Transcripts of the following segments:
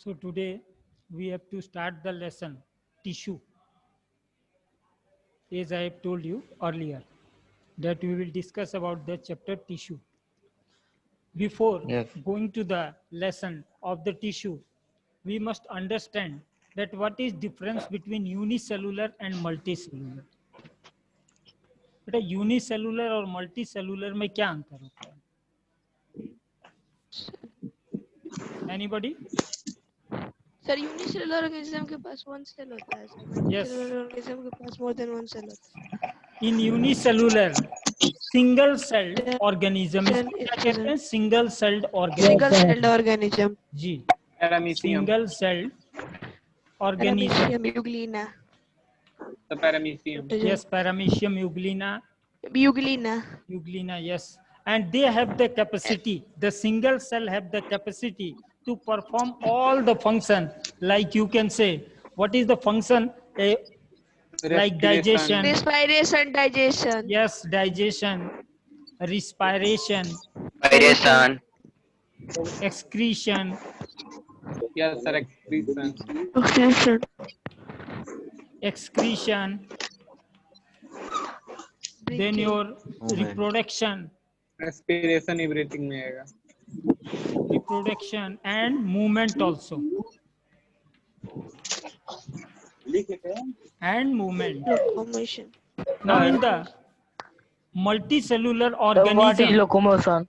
So today we have to start the lesson tissue. As I have told you earlier that we will discuss about the chapter tissue. Before Yes. going to the lesson of the tissue, we must understand that what is difference between unicellular and multicellular. बेटा unicellular और multicellular में क्या अंतर होता है? Anybody? Sir unicellular organism के पास one cell होता है सर Yes. मल्टीसेलुलर ऑर्गेनिज्म के पास मोर देन वन सेल होता है In unicellular, single celled organism. Cell इसको is क्या कहते हैं? Single celled single organism. Celled organism जी. Paramecium. Single celled organism. Paramecium euglena The paramecium. Yes, Paramecium euglena. Euglena Yes. And they have the capacity, the single cell have the capacity to perform all the function. Like you can say, what is the function? Like digestion. respiration digestion Yes, digestion, respiration, Variation. excretion, Yes, sir. Excretion. excretion, then your reproduction, Respiration, everything में आएगा. reproduction and movement also. And movement. locomotion Now in the multicellular What is organism, locomotion?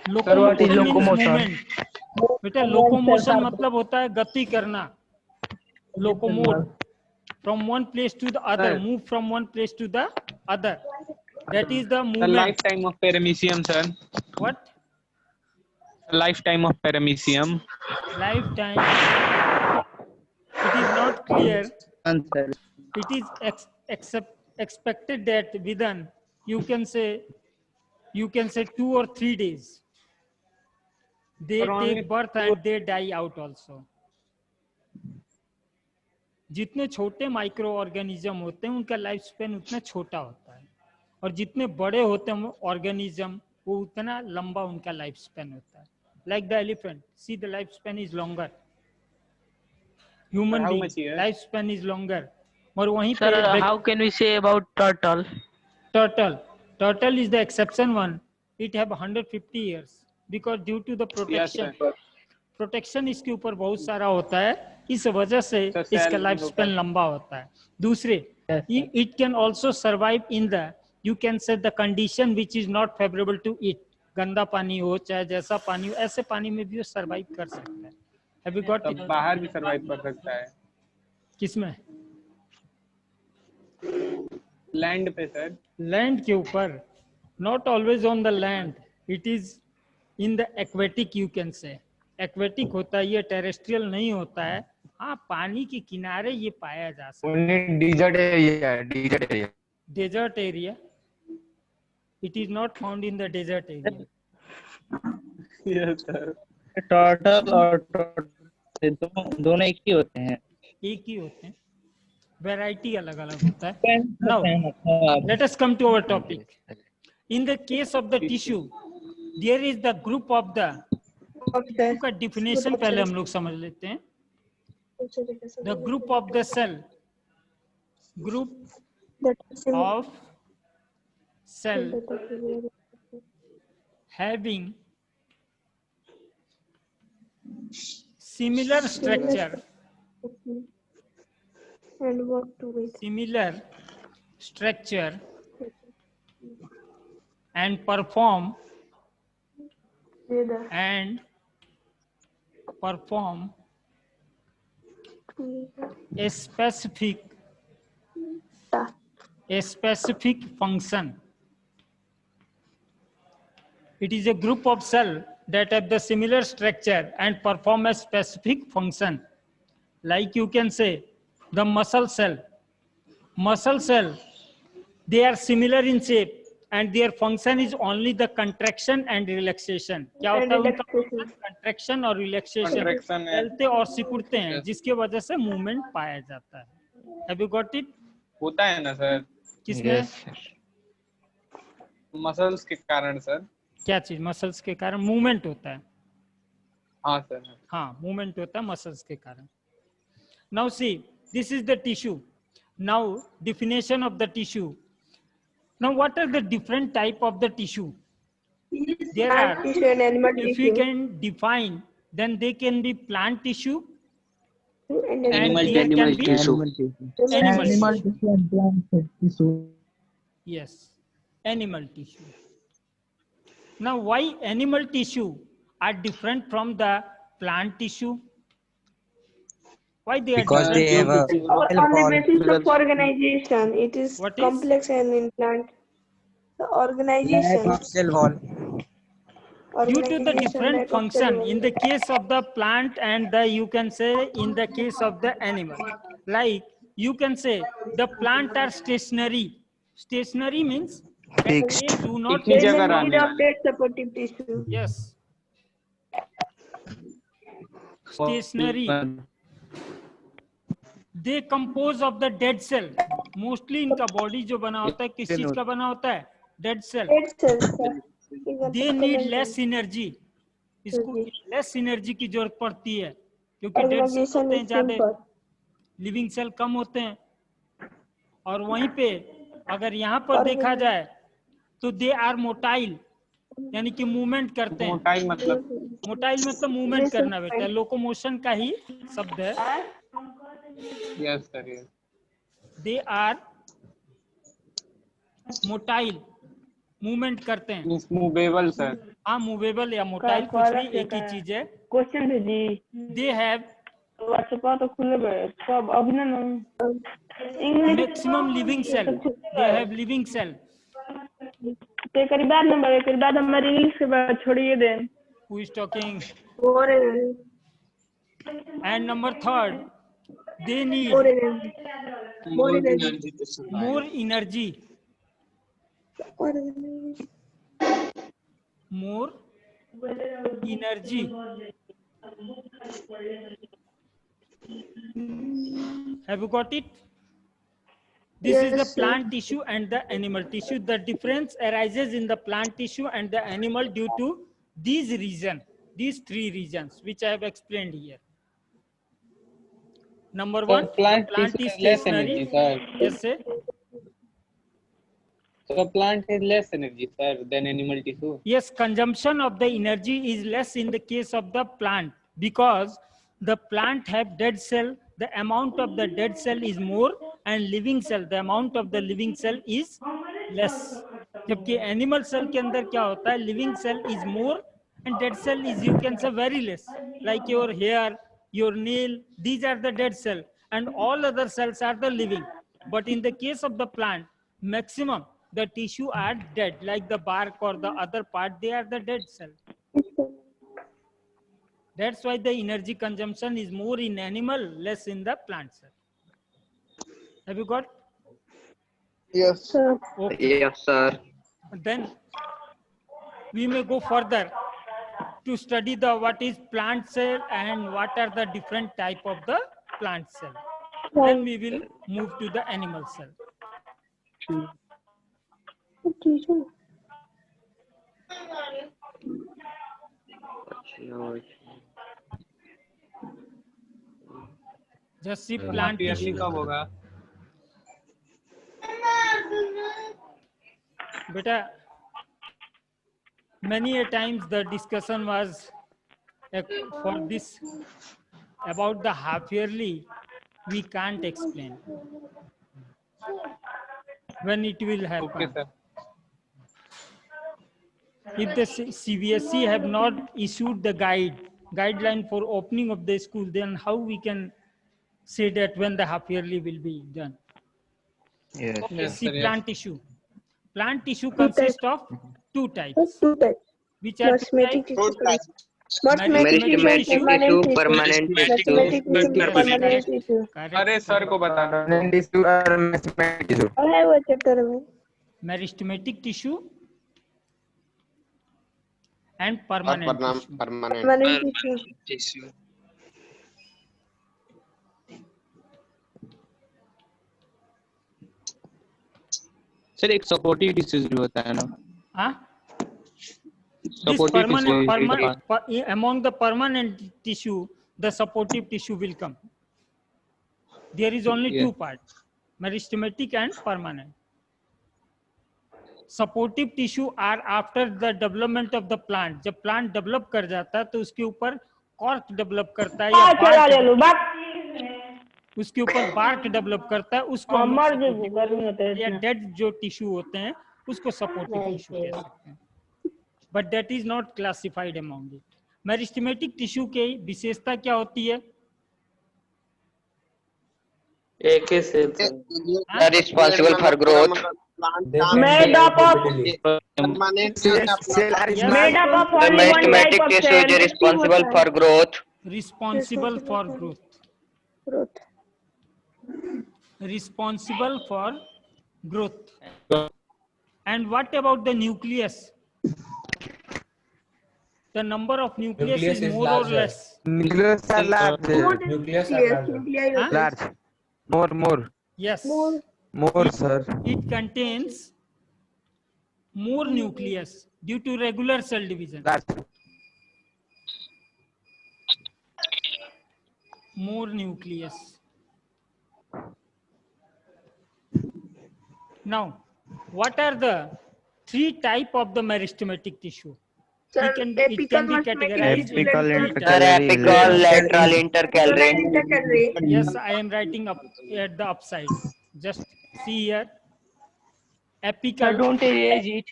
locomotion means locomotion? movement. बेटा locomotion मतलब होता है गति करना. Locomote from one place to the other, Sir. move from one place to the other. That is the The movement. lifetime of paramecium, sir. What? The lifetime of paramecium. Lifetime. It is not clear. It is expected that within you can say 2 or 3 days. They But only take birth and they die out also. जितने छोटे micro organism होते हैं उनका life span उतना छोटा होता है और जितने बड़े होते हैं ऑर्गेनिज्म वो उतना लंबा उनका लाइफ स्पेन होता है. Like the elephant, see the life span is longer. Human How being much years? Life span is longer. और वहीं Sir, पे how can we say about turtle? turtle is the exception one. It have 150 years because due to the protection. sir. Protection इसके ऊपर बहुत सारा होता है, इस वजह से तो इसका cell लाइफ होता स्पेन है. लंबा होता है. दूसरे it can also survive in the you can say the condition which is not favourable to it. गंदा पानी हो चाहे जैसा पानी हो, ऐसे पानी में भी वो सर्वाइव कर सकता है. हैव यू गॉट तो इट? बाहर भी सर्वाइव कर सकता है. किसमें? लैंड पे सर. लैंड के ऊपर. Not always on the land, it is in the aquatic. You can से एक्वेटिक होता है, ये टेरेस्ट्रियल नहीं होता है. हाँ, पानी के किनारे ये पाया जा सकता है. Desert area. Desert area. It is not found in the desert area. Yes, sir. Turtle और दोनों एक ही होते हैं. एक ही होते हैं, वैरायटी अलग अलग होता है. Now, let us come to our topic. In the case of the tissue, there is the group of the का definition पहले हम लोग समझ लेते हैं. The group of the cell, group of cell having similar structure, and work together. similar structure and perform a specific function. It is a group of cells that have the similar structure and perform a specific function. Like you can say the muscle cell. Muscle cell, they are similar in shape and their function is only the contraction and relaxation. क्या होता है उनका function? Contraction और relaxation. Contraction है. फैलते और सिकुड़ते हैं जिसके वजह से मूवमेंट पाया जाता है. Have you got it? होता है ना सर. किसमें? Yes, sir. मसल्स के कारण सर. क्या चीज? मसल्स के कारण मूवमेंट होता है. हाँ सर। हाँ, मूवमेंट होता है मसल्स के कारण. Now see, this is the tissue. Now definition of the tissue. Now what are the different type of the tissue? There Plant are, tissue and animal if we tissue. can define, then they can be plant tissue And and animal there can be tissue. animal Animal tissue. tissue and plant tissue. Yes, animal tissue. Now why animal tissue are different from the plant tissue? Why they are Because different they have from a the On cell the wall. basis of organization, it is What is? complex and in plant. The Lack organization, of cell wall. due to the organization, different lack of cell function wall. in the case of the plant and the, you can say in the case of the animal, like you can say the plant are stationary. Stationary means Fixed. they do not एक ही There is change no जगह from, need रहने of वाले. that supportive tissue. yes, stationary. They compose of the dead cell. Mostly इनका body जो बना होता है किस चीज का बना होता है? Dead cell. Dead cells, sir. Even They need skeleton. less energy. इसको जी. less energy की जरूरत पड़ती है क्योंकि dead cell Organization होते हैं is ज्यादा, simple. लिविंग सेल कम होते हैं. और वहीं पे अगर यहाँ पर देखा जाए तो दे आर मोटाइल, यानी कि मूवमेंट करते हैं. मोटाई मतलब मोटाइल मतलब मूवमेंट करना बेटा, लोकोमोशन का ही शब्द है. Yes sir. Yes. They are motile, movement करते हैं. Means movable sir. हाँ, मूवेबल या मोटाइल कुछ भी एक ही चीज है. क्वेश्चन भेजी दे हैव व्हाट्सएप तो खुले गए सब अभी ना English maximum living cell. They have living cell. ते करी बाद नंबर एक बाद हमारी इंग्लिश के बाद छोड़िए दे. Who is talking? More and number third, they need energy. More energy. more energy. Organization. More energy. Have you got it? This is the Yes, sir. plant tissue and the animal tissue. The difference arises in the plant tissue and the animal due to these reasons, these three reasons, which I have explained here. Number one, plant plant tissue is has less stationary. energy, sir. Yes, sir. So plant has less energy, sir, than animal tissue. Yes, consumption of the energy is less in the case of the plant because the plant have dead cell. The amount of the dead cell is more and living cell, the amount of the living cell is less. जबकि animal cell के अंदर क्या होता है? Living cell is more and dead cell is, you can say, very less. Like your hair, your nail, these are the dead cell and all other cells are the living. But in the case of the plant, maximum the tissue are dead, like the bark or the other part, they are the dead cell. That's why the energy consumption is more in animal, less in the plant cell. Have you got? Yes. Sir. Okay. Yes, sir. Then we may go further to study the what is plant cell and what are the different type of the plant cell. Then we will move to the animal cell. Tissue. Just see plant tissue. कब होगा? Beta, many a times the discussion was for this about the half yearly, we can't explain when it will Okay, happen. sir. If the CBSE have not issued the guideline for opening of the school, then how we can say that when the half yearly will be done? Yes. Okay, Yes, see sir, yes. plant tissue. Plant tissue consists of two types. Two types. Which are two Mathematic types? tissue. Mathematic Meristematic tissue. tissue, permanent tissue. Mathematic tissue. Permanent tissue. Correct. अरे sir को बताना. Permanent tissue or mathematic tissue. और है वो chapter में. Meristematic tissue and permanent tissue. Permanent tissue. Sir एक supportive tissues भी होता है ना? हाँ? this among the permanent tissue, the supportive tissue will come. There is only two parts, meristematic and permanent. Supportive tissue are after the development of the plant. जब plant develop कर जाता है तो उसके ऊपर cork develop करता है या उसके ऊपर bark develop करता है, उसको हम या dead जो tissue होते हैं उसको supportive tissue कह सकते हैं. But that is not classified among it. Meristematic tissue की विशेषता क्या होती है? Are responsible for growth. Made up of Cell are made small. up of The only one type meristematic of tissue cell. is responsible for growth. Responsible for growth. Growth. Responsible for growth. And what about the nucleus? The number of nucleus is more or less. Nucleus are large. Nucleus are large. Large. More. Yes. More, sir. It contains more nucleus due to regular cell division. Large. More nucleus. Now, what are the three type of the meristematic tissue? Sir, It can be categorized. Apical, Apical, lateral, intercalary. Intercalary. Yes, I am writing up at the upside. Just see here. Sir, Apical. don't erase it.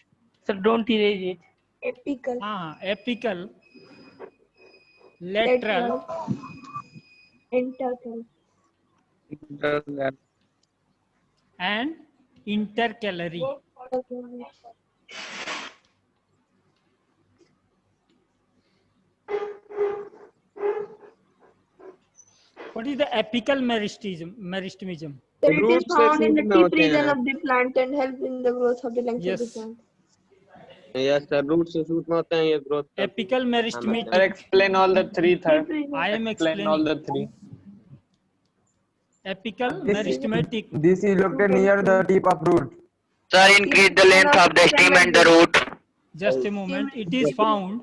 Sir, don't erase it. Apical. Apical. Lateral. Intercalary. And intercalary. What is the apical meristemism? So it is found in the tip region of the plant and help in the growth of the length of the Yes. plant. Yes, sir. Root से shoot में होते हैं ये growth. Apical meristematic. Sir, explain all the three, sir. Tip region. I am Explain all explaining. the three. Apical meristematic. This is located near the tip of root. Sir, increase the length of the stem and the root. Just a moment. It is found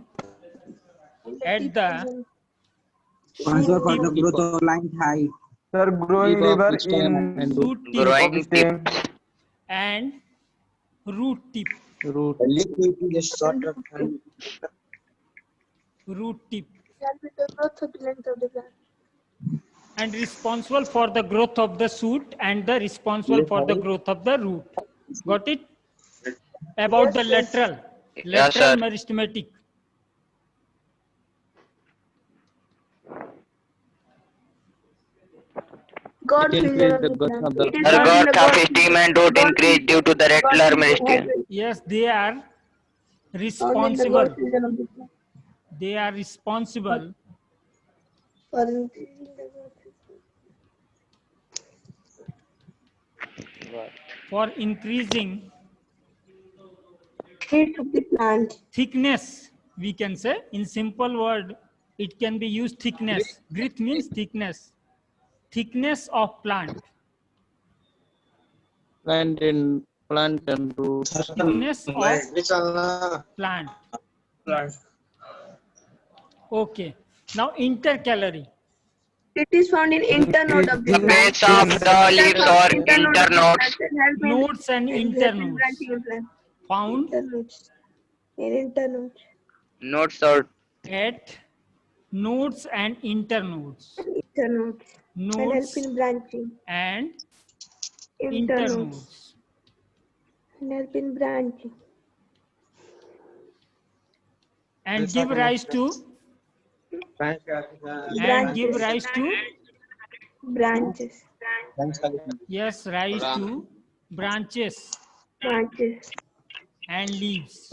at the Sponsor for the shoot growth of line height. Sir, growing liver in tip, shoot tip Growing stem. and root tip. Root. Root tip. Help in the growth of the length of the plant. And responsible for the growth of the shoot and the responsible for the growth of the root. Got it? About the lateral. Yes, Lateral sir. meristematic. Growth region of the plant. It is The found in the growth of growth stem and root increase due to the lateral meristem. Yes, they are found in the responsible. growth region of the plant. They are responsible For increasing the growth for increasing rate of the plant. thickness. We can say in simple word, it can be used thickness. Growth means thickness. Thickness of plant. Plant and root. Thickness of plant. Okay. Now intercalary. It is found in internode of the The plant. base of the leaves or internodes. Nodes and internodes. Found Internodes. In internodes. Nodes or at nodes and internodes. Internodes. And help Nodes in branching. and Internodes. internodes. And help in branching. And give rise to Branches. yes, rise to branches Branches. and leaves.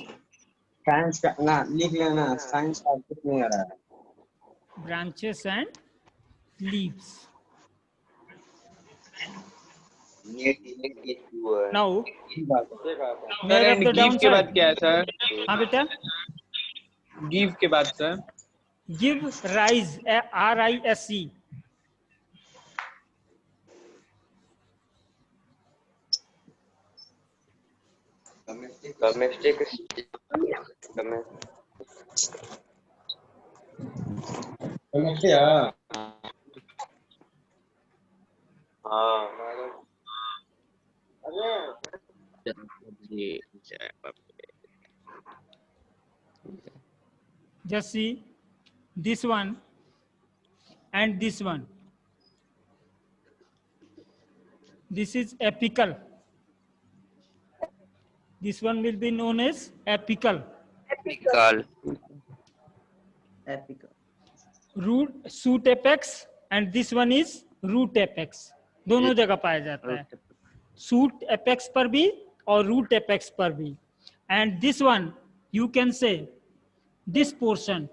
Branches and leaves. Now, Sir, where of and the give के बाद downside? क्या है, sir? हाँ बेटा, Give के बाद, sir. give rise, R-I-S-E. Just see this one and this one. This is apical. This one will be known as apical. Apical. Root shoot apex and this one is root apex. दोनों जगह पाया जाता है, shoot apex पर भी और root apex पर भी. And this one you can say this portion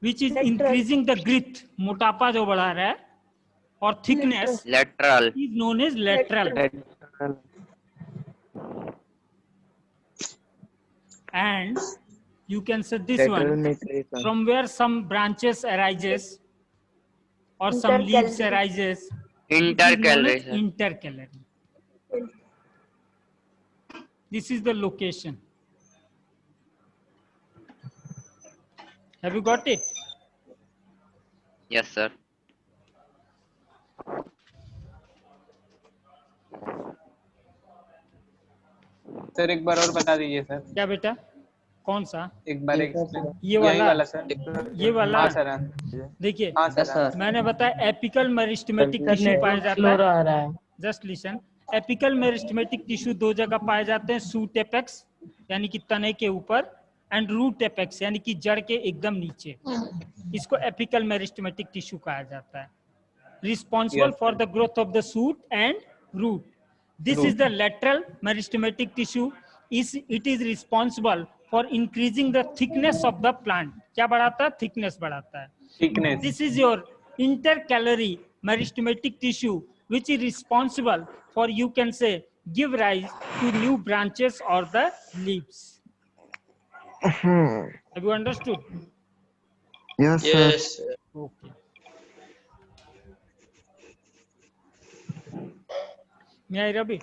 which is increasing the girth, मोटापा जो बढ़ा रहा है, और thickness Lateral. is known as lateral. And you can say this one from where some branches arises or some leaves arises. Intercalary. Intercalary. This is the location. Have you got it? Yes, sir. Sir एक बार और बता दीजिए sir, क्या बेटा? कौन सा? एक बार एक ये वाला सर, ये वाला हाँ सर, देखिए, हाँ सर, मैंने बताया एपिकल मेरिस्टेमेटिक टिश्यू पाया जाता है. Just listen, apical meristematic tissue दो जगह पाए जाते हैं, शूट एपेक्स यानी कि तने के ऊपर एंड रूट एपेक्स यानी कि जड़ के एकदम नीचे. इसको एपिकल मेरिस्टेमेटिक टिश्यू कहा जाता है. Responsible for the growth of the shoot and root. This is the lateral meristematic tissue. It is responsible for increasing the thickness of the plant. क्या बढ़ाता है? Thickness बढ़ाता है. Thickness. This is your intercalary meristematic tissue, which is responsible for, you can say, give rise to new branches or the leaves. Have you understood? Yes, sir. Okay. May I rub it?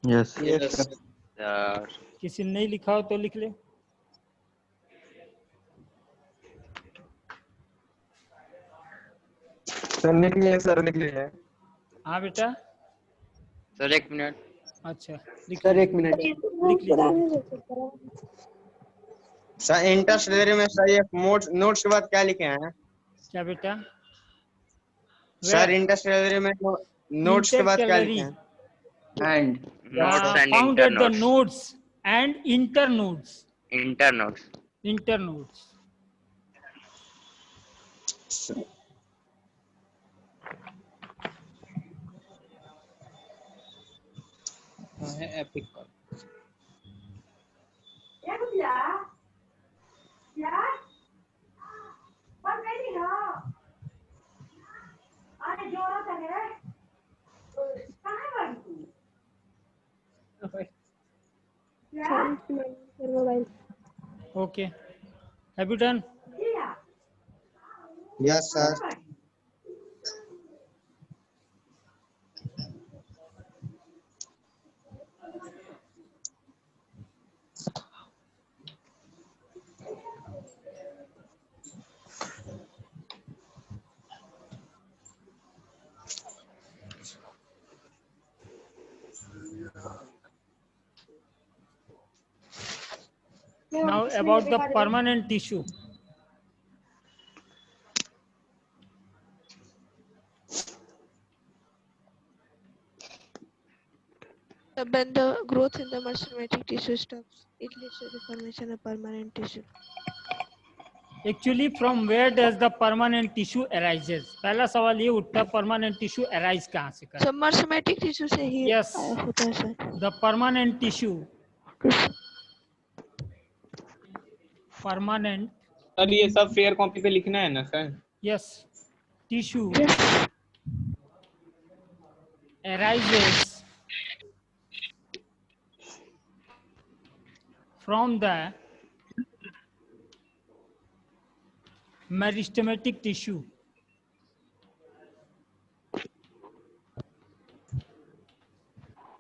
Yes. Sir. किसी ने नहीं लिखा हो तो लिख ले. Sir लिख लिए, सर लिख लिए. हाँ बेटा. सर एक मिनट. अच्छा लिख. सर एक मिनट. लिख लीजिए. सर इंटरसेलरी में सर ये नोट्स के बाद क्या लिखे हैं? क्या बेटा? सर इंटरसेलरी में नोट्स के बाद क्या लिखे हैं? And Nodes and Found at the internodes. nodes and internodes. Internodes. Internodes. है apical. Okay. Have you done? Yes, sir. Now about the permanent tissue. When the growth in the meristematic tissue stops, it leads to the formation of permanent tissue. Actually, from where does the permanent tissue arises? पहला सवाल ये उठता है, permanent tissue arise कहाँ से कर? So meristematic tissue से ही Yes. होता है sir. The permanent tissue. Permanent. Sir ये सब फेयर कॉपी पे लिखना है ना sir? Yes. Tissue arises from the meristematic tissue.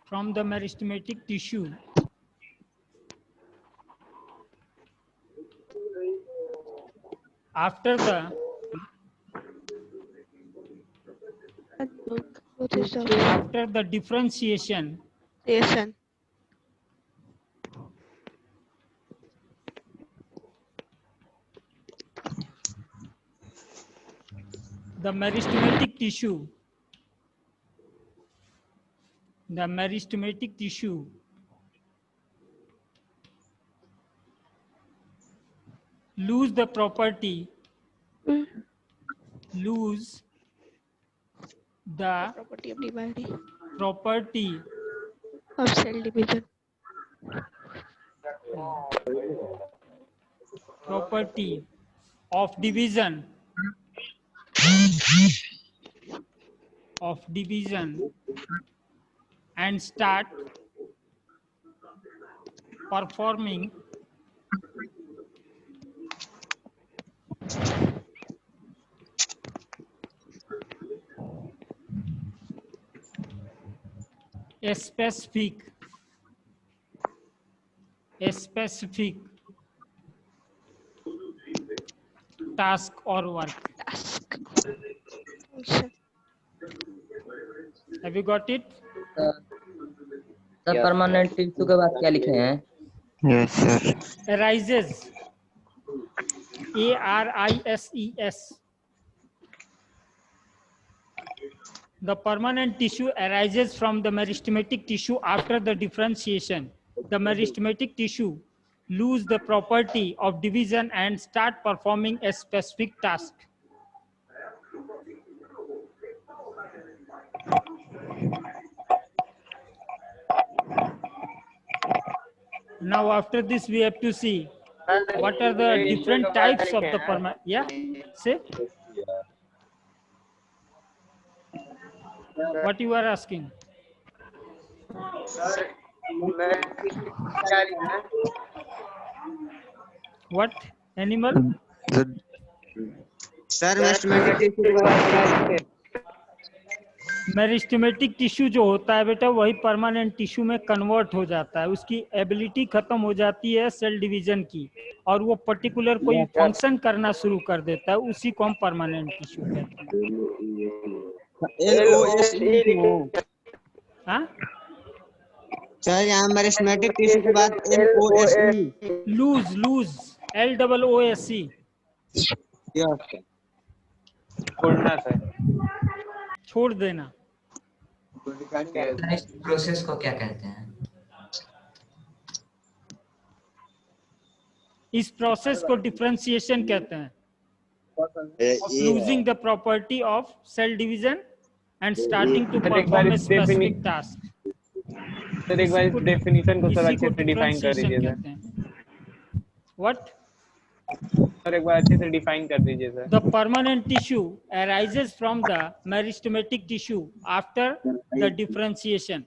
From the meristematic tissue after the growth stops. after the differentiation Yes. the meristematic tissue lose the property lose the Property of dividing property of cell division. property of division and start performing a specific task or work. Task. Function. Have you got it? Sir permanent tissue के बाद क्या लिखे हैं? Yes, sir. Arises. ARISES. The permanent tissue arises from the meristematic tissue after the differentiation. The meristematic tissue lose the property of division and start performing a specific task. Now after this we have to see what are the different types of the permanent. Yeah, say what you are asking. What animal? Sir meristematic tissue के बाद क्या लिखते हैं? Meristematic tissue जो होता है बेटा वही परमानेंट टिश्यू में कन्वर्ट हो जाता है, उसकी एबिलिटी खत्म हो जाती है सेल डिवीजन की और वो पर्टिकुलर कोई फंक्शन करना शुरू कर देता है, उसी को हम परमानेंट टिश्यू कहते हैं। LOSE हाँ सर यहाँ meristematic tissue के बाद LOSE लूज LOOSE छोड़ना सर। छोड़ देना। इस प्रोसेस को क्या कहते हैं? इस प्रोसेस को डिफरेंशिएशन कहते हैं। Losing the property of cell division and starting to perform a specific task. Sir एक बार डेफिनेशन को सर अच्छे से डिफाइन कर दीजिए सर। व्हाट? सर एक बार अच्छे से डिफाइन कर दीजिए sir. The permanent tissue arises from the meristematic tissue after the differentiation.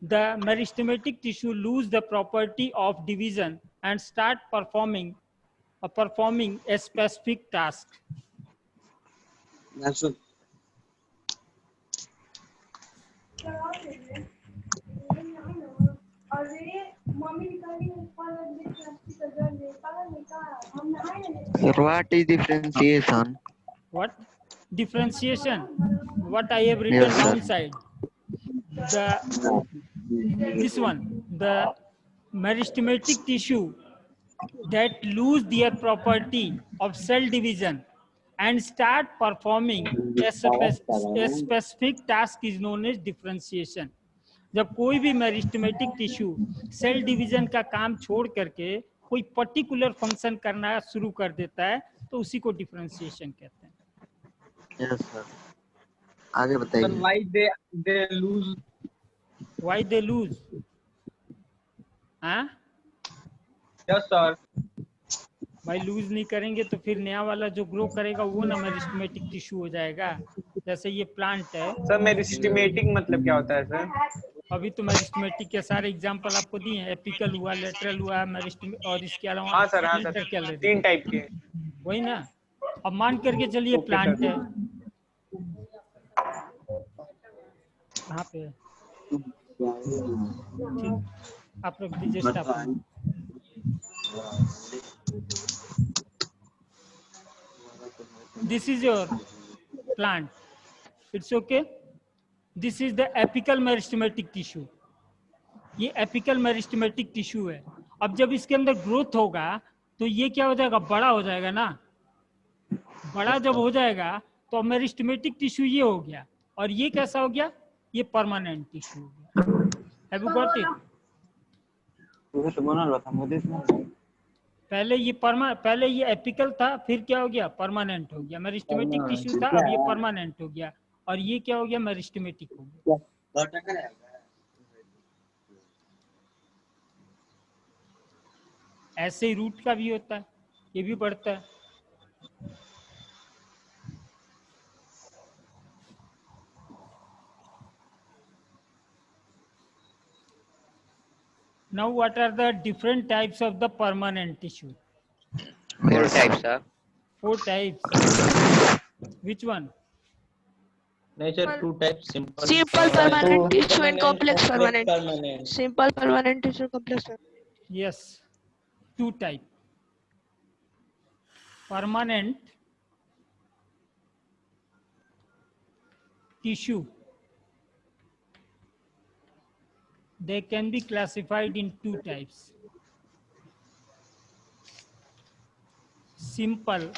The meristematic tissue lose the property of division and start performing a specific task. That's it. Sir, what is differentiation? What? Differentiation. What I have written Yes, sir. downside. This one. The meristematic tissue that lose their property of cell division and start performing a specific task is known as differentiation. जब कोई भी meristematic tissue cell division का काम छोड़ करके कोई particular function करना शुरू कर देता है तो उसी को डिफरेंशिएशन कहते हैं। Yes, sir. आगे बताइए। Sir, Why they lose? हाँ? Yes, sir. भाई लूज नहीं करेंगे तो फिर नया वाला जो ग्रो करेगा वो ना मेरिस्टेमेटिक टिश्यू हो जाएगा। जैसे ये प्लांट है। सर मेरिस्टेमेटिक मतलब क्या होता है सर? अभी तो मेरिस्टेमेटिक के सारे एग्जांपल आपको दिए हैं, एपिकल हुआ, लेटरल हुआ, मेरिस्टेमेटिक और इसके अलावा हाँ सर 3 टाइप के। वही ना। अब मान करके चलिए प्लांट है। कहाँ पे है? ठीक, आप रख दीजिए stop. This is your plant. It's okay. This is the apical meristematic tissue. ये एपिकल मेरिस्टेमेटिक टिश्यू है. अब जब इसके अंदर ग्रोथ होगा तो ये क्या हो जाएगा, बड़ा हो जाएगा ना. बड़ा जब हो जाएगा तो मेरिस्टेमेटिक टिश्यू ये हो गया, और ये कैसा हो गया, ये परमानेंट टिश्यू हो गया. Have you got it? पहले ये एपिकल था, फिर क्या हो गया, परमानेंट हो गया. मेरिस्टेमेटिक टिश्यू था, अब ये परमानेंट हो गया, और ये क्या हो गया, मेरिस्टेमेटिक हो गया. ऐसे ही रूट का भी होता है, ये भी बढ़ता है. Now what are the different types of the permanent tissue? 4 types, sir. 4 types. Which one? Nature 2 types: simple permanent tissue and complex permanent. Simple permanent tissue, complex permanent. Yes, 2 type. Permanent tissue, they can be classified in 2 types. Simple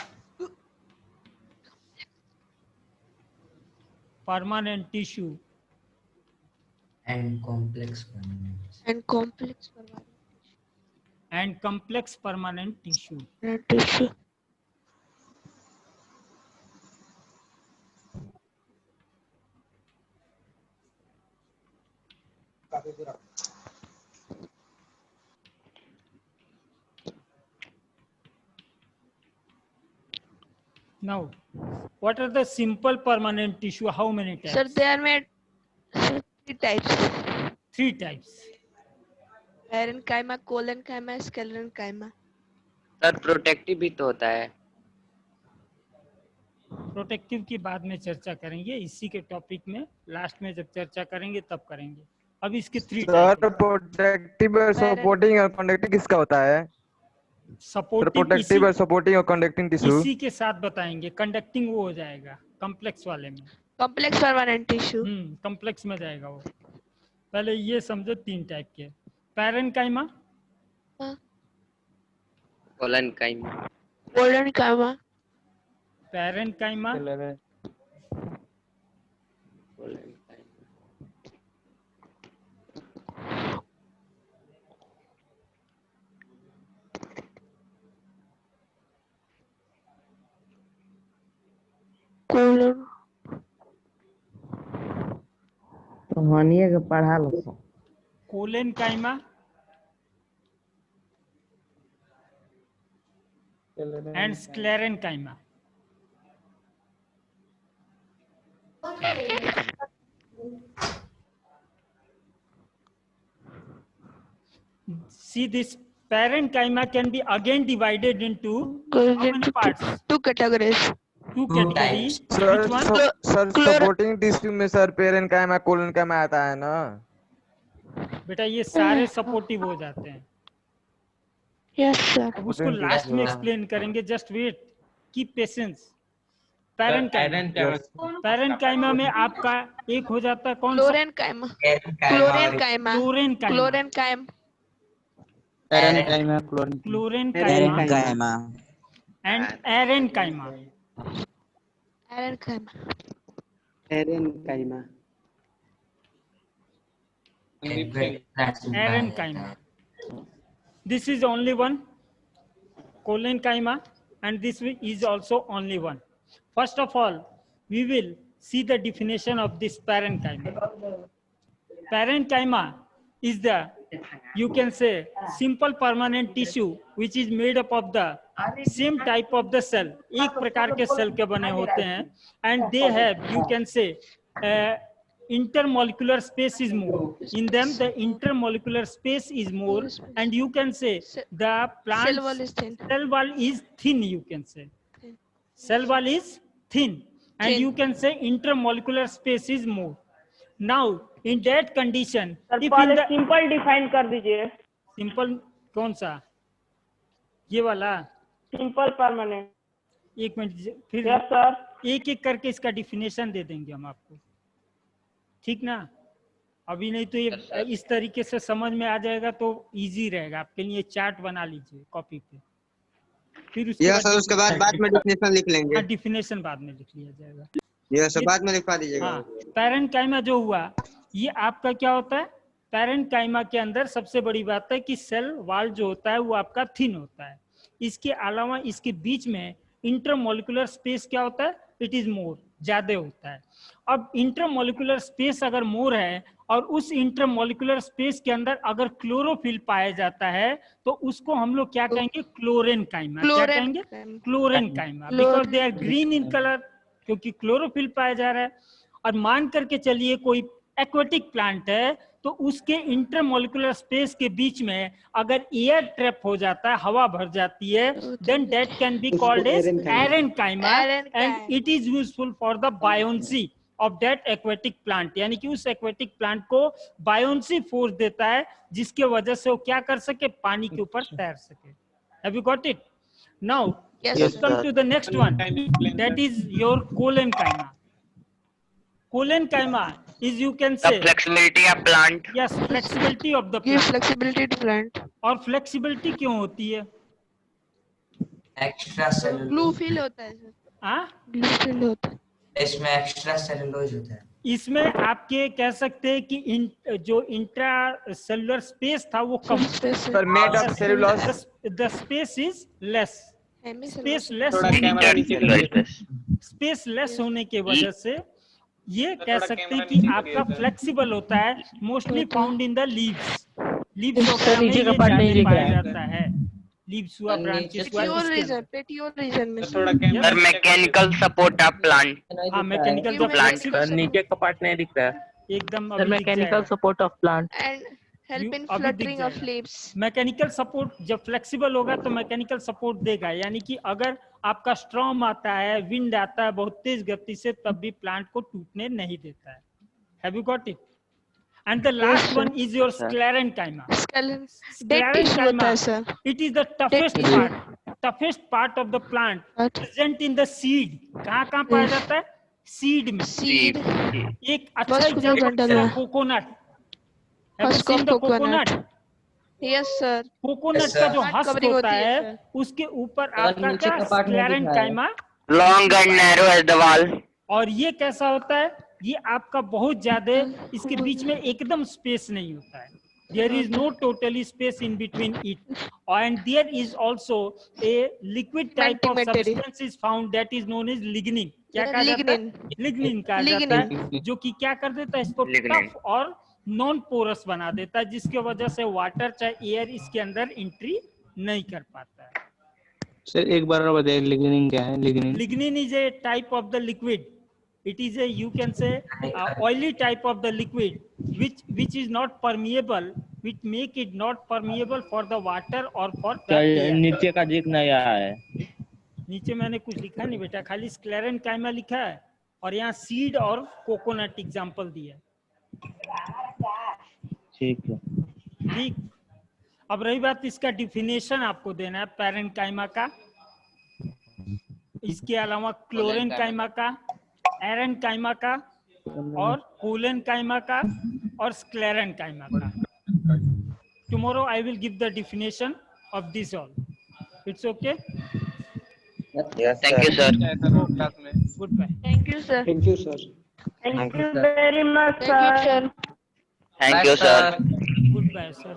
permanent tissue and complex permanent. And complex permanent. And complex permanent tissue. Tissue. Now, what are the simple permanent tissue? How many types? Sir, they are made 3 types. 3 types. Parenchyma, collenchyma, sclerenchyma. Sir protective भी तो होता है. Protective की बाद में चर्चा करेंगे, इसी के टॉपिक में लास्ट में जब चर्चा करेंगे तब करेंगे. अब इसके 3 टाइप. सर प्रोटेक्टिव और सपोर्टिंग और कंडक्टिंग किसका होता है? प्रोटेक्टिव और सपोर्टिंग और कंडक्टिंग टिश्यू इसी के साथ बताएंगे. कंडक्टिंग वो हो जाएगा कॉम्प्लेक्स वाले में. Complex permanent tissue. कॉम्प्लेक्स में जाएगा वो. पहले ये समझो 3 टाइप के. Parenchyma, collenchyma, Collenchyma. Parenchyma, Colon. तो हनिए के पढ़ा लो. Collenchyma, and sclerenchyma. See, this parenchyma can be again divided into how many parts? 2 categories. 2 categories. Sir Which one? Sir supporting tissue में सर पेरेन्काइमा कोलेनकाइमा आता है ना. बेटा ये सारे सपोर्टिव हो जाते हैं. Yes, sir. अब उसको लास्ट में एक्सप्लेन करेंगे. Just wait, keep patience. Parenchyma में आपका एक हो जाता है कौन सा? Chlorenthyma. Chlorenthyma. Chlorenchyma. Parenchyma, chlorenchyma and aerenchyma. Parenchyma. Parenchyma. This is only one. Collenchyma, and this is also only one. First of all, we will see the definition of this parenchyma. Parenchyma is the, you can say, simple permanent tissue which is made up of the same type of the cell. एक प्रकार के cell के बने होते हैं, and they have, you can say, intermolecular space is more. In them, the intermolecular space is more, and you can say the plant Cell wall is thin. Cell wall is thin. You can say cell wall is thin, and you can say intermolecular space is more. Now, in that condition, if in the simple define कर दीजिए. simple कौन सा? ये वाला simple permanent. एक minute फिर yes sir. एक एक करके इसका डिफिनेशन दे देंगे हम आपको, ठीक ना? अभी नहीं तो ये इस तरीके से समझ में आ जाएगा तो इजी रहेगा आपके लिए। चार्ट बना लीजिए कॉपी पे, फिर उसके बाद में डिफिनेशन लिख लेंगे। हाँ, डिफिनेशन बाद में लिख लिया जाएगा। यस सर, बाद में लिखवा दीजिएगा। हाँ, पैरेन्काइमा जो हुआ ये आपका क्या होता है? पैरेन्काइमा के अंदर सबसे बड़ी बात है कि सेल वॉल जो होता है वो आपका थिन होता है। इसके अलावा इसके बीच में इंटरमोलिकुलर स्पेस क्या होता है? इट इज मोर, ज्यादा होता है। अब इंटरमोलिकुलर स्पेस अगर मोर है और उस इंटरमोलिकुलर स्पेस के अंदर अगर क्लोरोफिल पाया जाता है तो उसको हम लोग क्या कहेंगे? क्लोरेन्काइमा। क्या कहेंगे? Chlorenchyma, because they are green in colour, क्योंकि क्लोरोफिल पाया जा रहा है। और मान करके चलिए कोई एक्वेटिक प्लांट है तो उसके इंटरमोलिकुलर स्पेस के बीच में अगर एयर ट्रैप हो जाता है, हवा भर जाती है, then that can be called as parenchyma and it is useful for the buoyancy of that aquatic plant. यानी कि उस एक्वेटिक प्लांट को बायोन्सी फोर्स देता है जिसके वजह से वो क्या कर सके? पानी के ऊपर तैर सके। Have you got it? Now let's come to the next one, that is your collenchyma. Collenchyma is, you can say, the flexibility of plant. yes, flexibility of the Give plant. flexibility to plant. और flexibility क्यों होती है? Extra Glue cellulose, fill होता है sir. हाँ, Glue fill होता है। इसमें एक्स्ट्रा सेलुलोज होता है। इसमें आपके कह सकते हैं कि जो इंट्रा सेलुलर स्पेस था वो कम, sir made of cellulose, the space is less. Space less थोड़ा कैमरा नीचे कर स्पेस लेस होने के वजह से ये कह सकते हैं कि आपका फ्लेक्सिबल होता है। Mostly found in the leaves. Leaves वगैरह में ये ज्यादा पाया जाता है। लीव्स हुआ, ब्रांचेस हुआ, Petiole इसके region, petiole region में थोड़ा sir। Camera The mechanical support of plant. हाँ, मैकेनिकल Give plant नीचे का पार्ट नहीं दिख रहा है। एकदम अभी दिख जाएगा। Support of plant And help You- in अभी दिख fluttering of जाएगा। leaves। मैकेनिकल सपोर्ट जब फ्लेक्सिबल होगा तो मैकेनिकल सपोर्ट देगा। यानी कि अगर आपका स्ट्रॉम आता है, विंड आता है बहुत तेज गति से, तब भी प्लांट को टूटने नहीं देता है। Have you got it? And the last one is your sclerenchyma. Dead tissue होता है sir. It is the toughest part of the plant present in the seed. कहाँ पाया जाता है? सीड में। Seed। एक अच्छा एग्जांपल है coconut. Husk of coconut। Yes sir। Coconut का जो Plant हस्क covering होता होती है है sir। उसके ऊपर आपका क्या? Sclerenchyma. Long and narrow as the wall. और ये कैसा होता है? ये आपका बहुत ज्यादा, इसके बीच में एकदम स्पेस नहीं होता है। There is no totally space in between it, and there is also a liquid type of Sedimentary। substance is found that is known as lignin। क्या कहा जाता है? Lignin। लिग्निन कहा जाता है, जो कि क्या कर देता है? इसको Lignin। टफ और नॉन पोरस बना देता है, जिसके वजह से वाटर चाहे एयर इसके अंदर एंट्री नहीं कर पाता है। सर एक बार और बताइए लिग्निन क्या है? Lignin Lignin is a type of the liquid. It is a, you can say, oily type of the liquid which is not permeable, which make it not permeable for the water or for the air. नीचे का दिख नहीं रहा है। नीचे मैंने कुछ लिखा नहीं बेटा, खाली स्क्लेरेन्काइमा लिखा है और यहाँ सीड और कोकोनट एग्जांपल दिया है। ठीक है। ठीक, अब रही बात इसका डिफिनेशन आपको देना है पैरेन्काइमा का, इसके अलावा क्लोरेन्काइमा का, एरेन्काइमा का और कोलेन्काइमा का और स्क्लेरेन्काइमा का। Tomorrow I will give the definition of this all. It's okay? Yes, thank you, sir. Goodbye. Thank you sir। Thank you sir. Thank you very much Thank you sir। sir। Thank you, sir. Goodbye, sir.